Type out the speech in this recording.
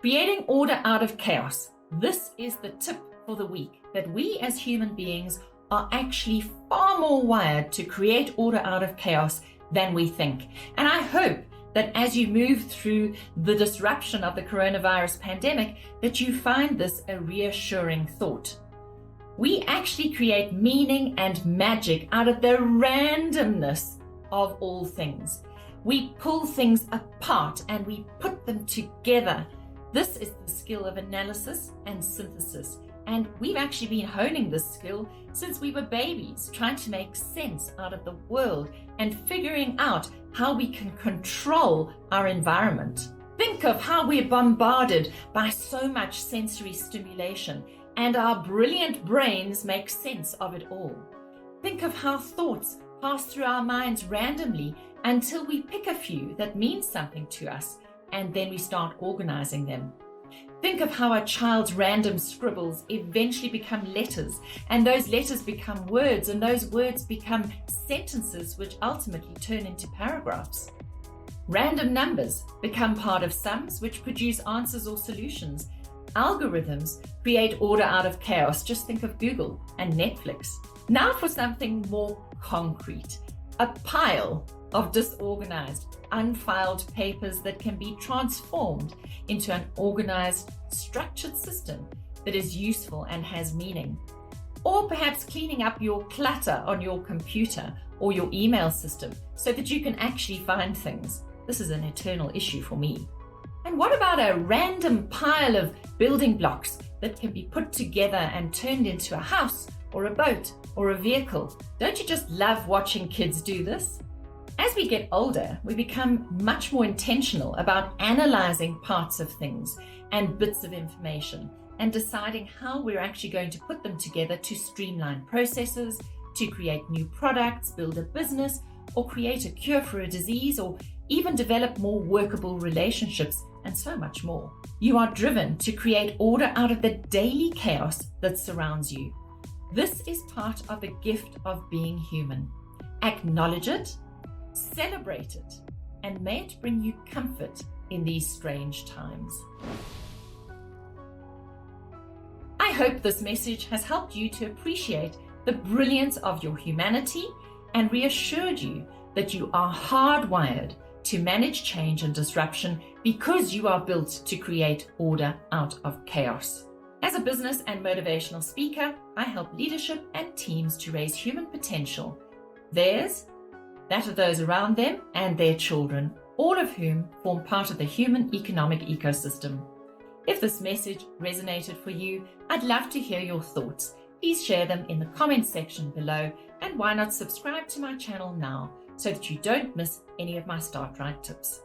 Creating order out of chaos. This is the tip for the week, that we as human beings are actually far more wired to create order out of chaos than we think. And I hope that as you move through the disruption of the coronavirus pandemic, that you find this a reassuring thought. We actually create meaning and magic out of the randomness of all things. We pull things apart and we put them together. This is the skill of analysis and synthesis. And we've actually been honing this skill since we were babies, trying to make sense out of the world and figuring out how we can control our environment. Think of how we're bombarded by so much sensory stimulation, and our brilliant brains make sense of it all. Think of how thoughts pass through our minds randomly until we pick a few that mean something to us, and then we start organizing them. Think of how a child's random scribbles eventually become letters, and those letters become words, and those words become sentences which ultimately turn into paragraphs. Random numbers become part of sums which produce answers or solutions. Algorithms create order out of chaos. Just think of Google and Netflix. Now for something more concrete. A pile of disorganized, unfiled papers that can be transformed into an organized, structured system that is useful and has meaning. Or perhaps cleaning up your clutter on your computer or your email system so that you can actually find things. This is an eternal issue for me. And what about a random pile of building blocks that can be put together and turned into a house or a boat or a vehicle? Don't you just love watching kids do this? As we get older, we become much more intentional about analyzing parts of things and bits of information and deciding how we're actually going to put them together to streamline processes, to create new products, build a business, or create a cure for a disease, or even develop more workable relationships, and so much more. You are driven to create order out of the daily chaos that surrounds you. This is part of the gift of being human. Acknowledge it, celebrate it, and may it bring you comfort in these strange times. I hope this message has helped you to appreciate the brilliance of your humanity and reassured you that you are hardwired to manage change and disruption because you are built to create order out of chaos. As a business and motivational speaker, I help leadership and teams to raise human potential, theirs, that of those around them, and their children, all of whom form part of the human economic ecosystem. If this message resonated for you, I'd love to hear your thoughts. Please share them in the comments section below, and why not subscribe to my channel now so that you don't miss any of my Start Right tips.